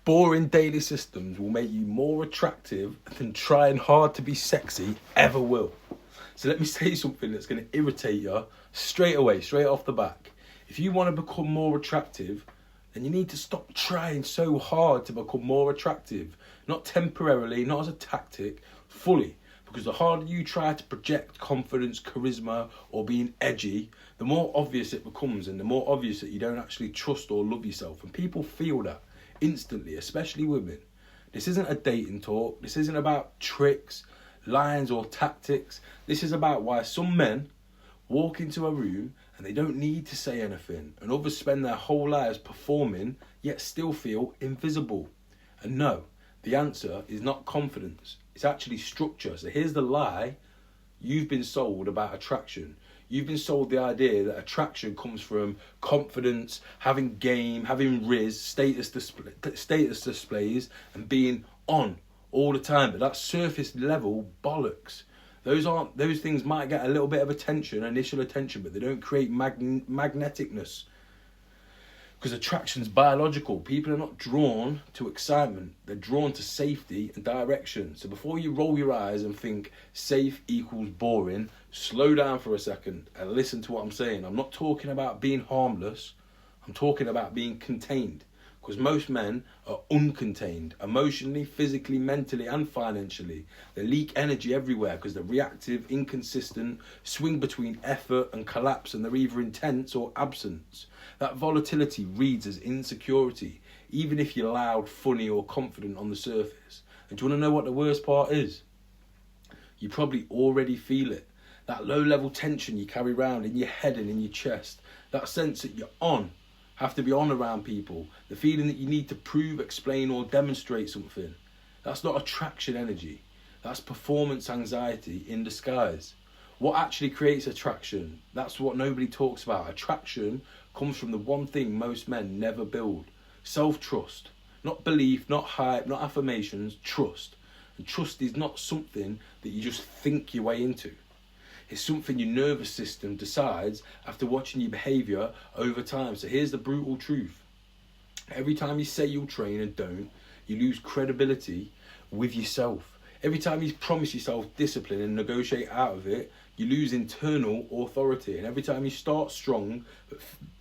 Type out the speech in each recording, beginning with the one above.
Boring daily systems will make you more attractive than trying hard to be sexy ever will. So let me say something that's going to irritate you straight away, straight off the back. If you want to become more attractive, then you need to stop trying so hard to become more attractive. Not temporarily, not as a tactic, fully. Because the harder you try to project confidence, charisma, or being edgy, the more obvious it becomes, and the more obvious that you don't actually trust or love yourself. And people feel that instantly, especially women. This isn't a dating talk. This isn't about tricks, lines, or tactics. This is about why some men walk into a room and they don't need to say anything, and others spend their whole lives performing yet still feel invisible. And no, the answer is not confidence. It's actually structure. So here's the lie you've been sold about attraction. You've been sold the idea that attraction comes from confidence, having game, having riz, status displays, and being on all the time. But that's surface level bollocks. Those things might get a little bit of initial attention, but they don't create magneticness. Because attraction's biological. People are not drawn to excitement. They're drawn to safety and direction. So before you roll your eyes and think safe equals boring, slow down for a second and listen to what I'm saying. I'm not talking about being harmless. I'm talking about being contained. Because most men are uncontained, emotionally, physically, mentally, and financially. They leak energy everywhere because they're reactive, inconsistent, swing between effort and collapse, and they're either intense or absence. That volatility reads as insecurity, even if you're loud, funny, or confident on the surface. And do you want to know what the worst part is? You probably already feel it. That low-level tension you carry around in your head and in your chest. That sense that you're have to be on around people. The feeling that you need to prove, explain, or demonstrate something. That's not attraction energy. That's performance anxiety in disguise. What actually creates attraction? That's what nobody talks about. Attraction comes from the one thing most men never build. Self-trust. Not belief, not hype, not affirmations, trust. And trust is not something that you just think your way into. It's something your nervous system decides after watching your behaviour over time. So here's the brutal truth. Every time you say you'll train and don't, you lose credibility with yourself. Every time you promise yourself discipline and negotiate out of it, you lose internal authority. And every time you start strong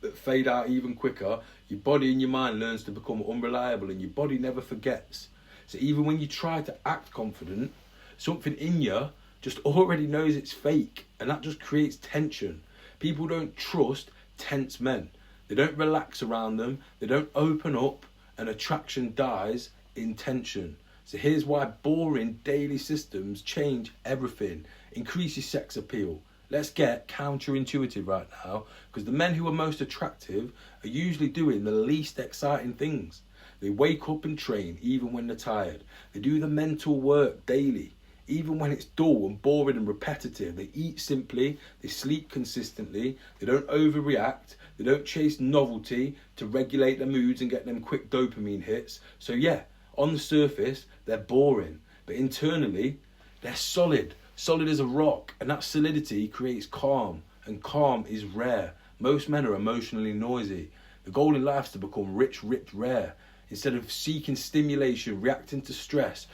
but fade out even quicker, your body and your mind learns to become unreliable, and your body never forgets. So even when you try to act confident, something in you just already knows it's fake, and that just creates tension. People don't trust tense men. They don't relax around them. They don't open up, and attraction dies in tension. So here's why boring daily systems change everything. Increase your sex appeal. Let's get counterintuitive right now, because the men who are most attractive are usually doing the least exciting things. They wake up and train even when they're tired. They do the mental work daily, even when it's dull and boring and repetitive. They eat simply, they sleep consistently, they don't overreact, they don't chase novelty to regulate their moods and get them quick dopamine hits. So yeah, on the surface, they're boring, but internally, they're solid as a rock, and that solidity creates calm, and calm is rare. Most men are emotionally noisy. The goal in life is to become rich, rare. Instead of seeking stimulation, reacting to stress.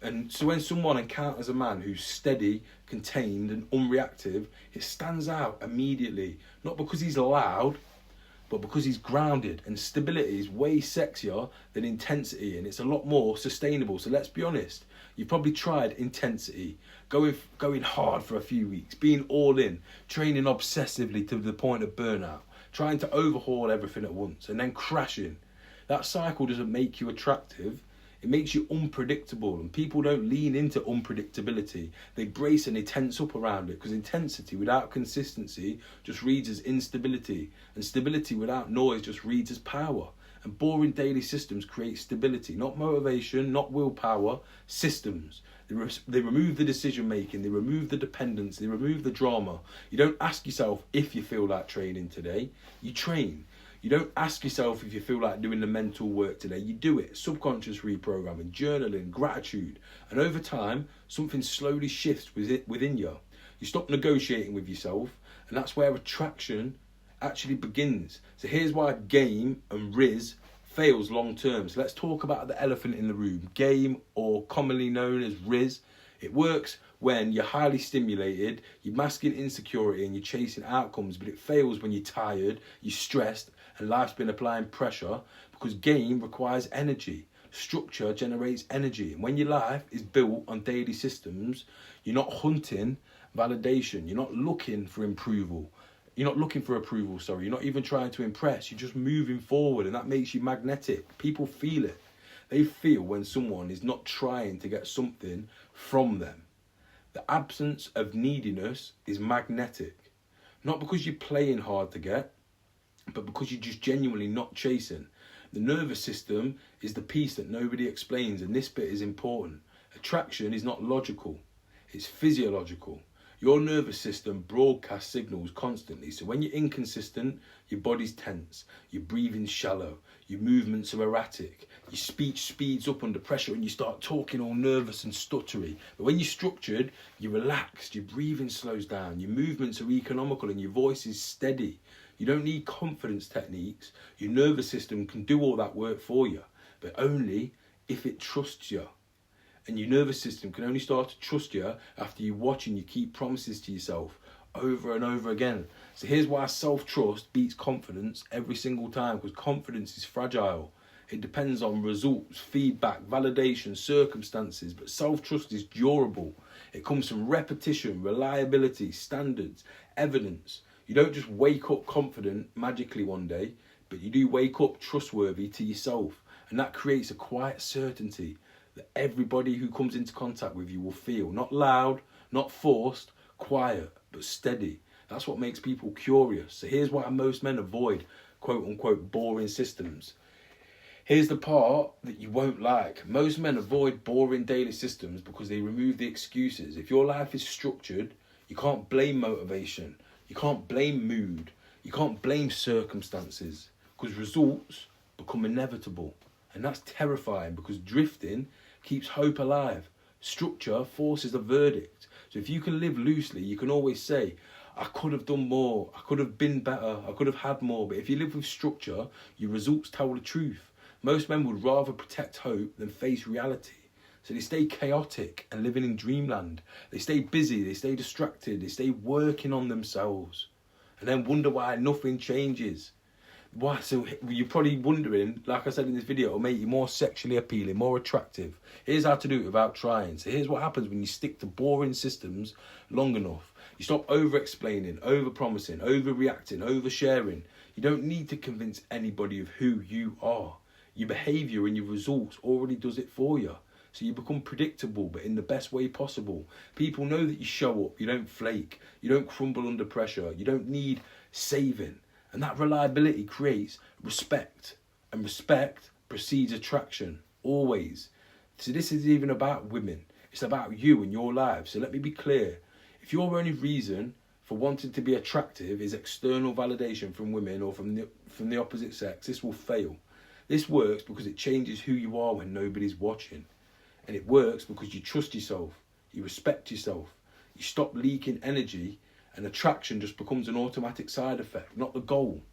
And so when someone encounters a man who's steady, contained, and unreactive, it stands out immediately. Not because he's loud, but because he's grounded. And stability is way sexier than intensity, and it's a lot more sustainable. So let's be honest. You've probably tried intensity, going hard for a few weeks, being all in, training obsessively to the point of burnout, trying to overhaul everything at once, and then crashing. That cycle doesn't make you attractive. It makes you unpredictable, and people don't lean into unpredictability. They brace and they tense up around it, because intensity without consistency just reads as instability, and stability without noise just reads as power. And boring daily systems create stability, not motivation, not willpower, systems. They remove the decision making, they remove the dependence, they remove the drama. You don't ask yourself if you feel like training today, you train. You don't ask yourself if you feel like doing the mental work today, you do it. Subconscious reprogramming, journaling, gratitude. And over time, something slowly shifts within you. You stop negotiating with yourself, and that's where attraction actually begins. So here's why game and riz fails long term. So let's talk about the elephant in the room. Game, or commonly known as RIS. It works when you're highly stimulated, you're masking insecurity and you're chasing outcomes, but it fails when you're tired, you're stressed, and life's been applying pressure, because game requires energy. Structure generates energy, and when your life is built on daily systems, you're not hunting validation, you're not looking for approval. You're not even trying to impress, you're just moving forward, and that makes you magnetic. People feel it. They feel when someone is not trying to get something from them. The absence of neediness is magnetic. Not because you're playing hard to get, but because you're just genuinely not chasing. The nervous system is the piece that nobody explains, and this bit is important. Attraction is not logical, it's physiological. Your nervous system broadcasts signals constantly. So when you're inconsistent, your body's tense, your breathing's shallow, your movements are erratic, your speech speeds up under pressure, and you start talking all nervous and stuttery. But when you're structured, you're relaxed, your breathing slows down, your movements are economical, and your voice is steady. You don't need confidence techniques. Your nervous system can do all that work for you, but only if it trusts you. And your nervous system can only start to trust you after you watch and you keep promises to yourself over and over again. So here's why self-trust beats confidence every single time, because confidence is fragile. It depends on results, feedback, validation, circumstances, but self-trust is durable. It comes from repetition, reliability, standards, evidence. You don't just wake up confident magically one day, but you do wake up trustworthy to yourself. And that creates a quiet certainty that everybody who comes into contact with you will feel. Not loud, not forced, quiet, but steady. That's what makes people curious. So here's why most men avoid quote unquote boring systems. Here's the part that you won't like. Most men avoid boring daily systems because they remove the excuses. If your life is structured, you can't blame motivation. You can't blame mood. You can't blame circumstances, because results become inevitable. And that's terrifying, because drifting keeps hope alive. Structure forces a verdict. So if you can live loosely, you can always say, I could have done more, I could have been better, I could have had more. But if you live with structure, your results tell the truth. Most men would rather protect hope than face reality. So they stay chaotic and living in dreamland. They stay busy, they stay distracted, they stay working on themselves, and then wonder why nothing changes. Why? So you're probably wondering, like I said in this video, it'll make you more sexually appealing, more attractive. Here's how to do it without trying. So here's what happens when you stick to boring systems long enough. You stop over-explaining, over-promising, over-reacting, over-sharing. You don't need to convince anybody of who you are. Your behaviour and your results already does it for you. So you become predictable, but in the best way possible. People know that you show up, you don't flake, you don't crumble under pressure, you don't need saving. And that reliability creates respect. And respect precedes attraction, always. So this is even about women. It's about you and your life. So let me be clear. If your only reason for wanting to be attractive is external validation from women or from the opposite sex, this will fail. This works because it changes who you are when nobody's watching. And it works because you trust yourself, you respect yourself, you stop leaking energy, and attraction just becomes an automatic side effect, not the goal.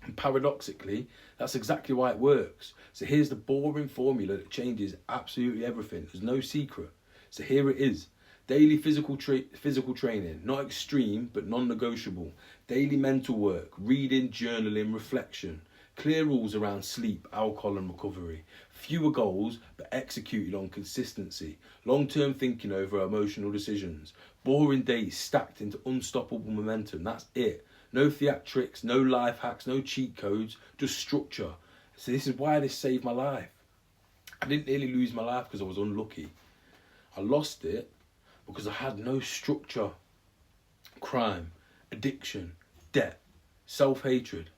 And paradoxically, that's exactly why it works. So here's the boring formula that changes absolutely everything. There's no secret. So here it is. Daily physical training, not extreme, but non-negotiable. Daily mental work, reading, journaling, reflection. Clear rules around sleep, alcohol and recovery. Fewer goals, but executed on consistency. Long-term thinking over emotional decisions. Boring days stacked into unstoppable momentum. That's it. No theatrics, no life hacks, no cheat codes, just structure. So this is why this saved my life. I didn't nearly lose my life because I was unlucky. I lost it because I had no structure. Crime, addiction, debt, self-hatred.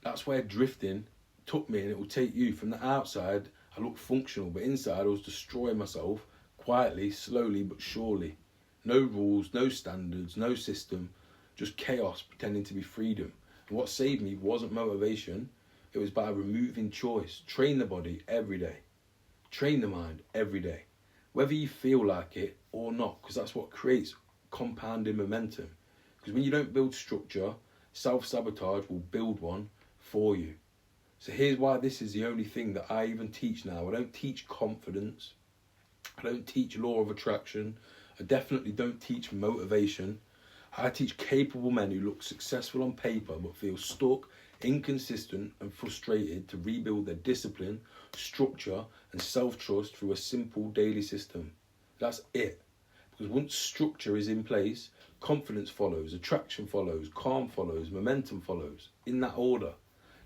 That's where drifting took me, and it will take you. From the outside, I looked functional, but inside I was destroying myself, quietly, slowly but surely. No rules, no standards, no system, just chaos pretending to be freedom. And what saved me wasn't motivation, it was by removing choice. Train the body every day. Train the mind every day. Whether you feel like it or not, because that's what creates compounding momentum. Because when you don't build structure, self-sabotage will build one for you. So here's why this is the only thing that I even teach now. I don't teach confidence. I don't teach law of attraction. I definitely don't teach motivation. I teach capable men who look successful on paper but feel stuck, inconsistent and frustrated to rebuild their discipline, structure and self-trust through a simple daily system. That's it. Because once structure is in place, confidence follows, attraction follows, calm follows, momentum follows, in that order.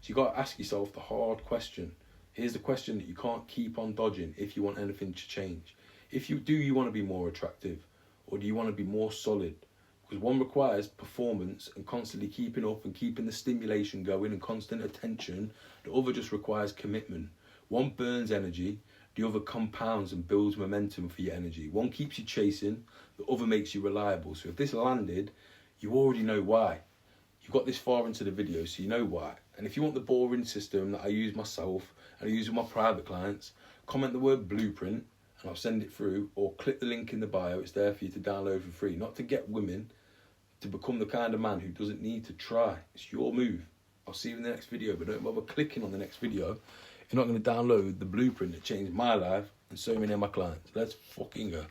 So you got to ask yourself the hard question. Here's the question that you can't keep on dodging if you want anything to change. If you do, you want to be more attractive, or do you want to be more solid? Because one requires performance and constantly keeping up and keeping the stimulation going and constant attention. The other just requires commitment. One burns energy, the other compounds and builds momentum for your energy. One keeps you chasing, the other makes you reliable. So if this landed, you already know why. You got this far into the video, so you know why. And if you want the boring system that I use myself and I use with my private clients, comment the word blueprint and I'll send it through, or click the link in the bio. It's there for you to download for free. Not to get women, to become the kind of man who doesn't need to try. It's your move. I'll see you in the next video, but don't bother clicking on the next video if you're not going to download the blueprint that changed my life and so many of my clients. Let's fucking go.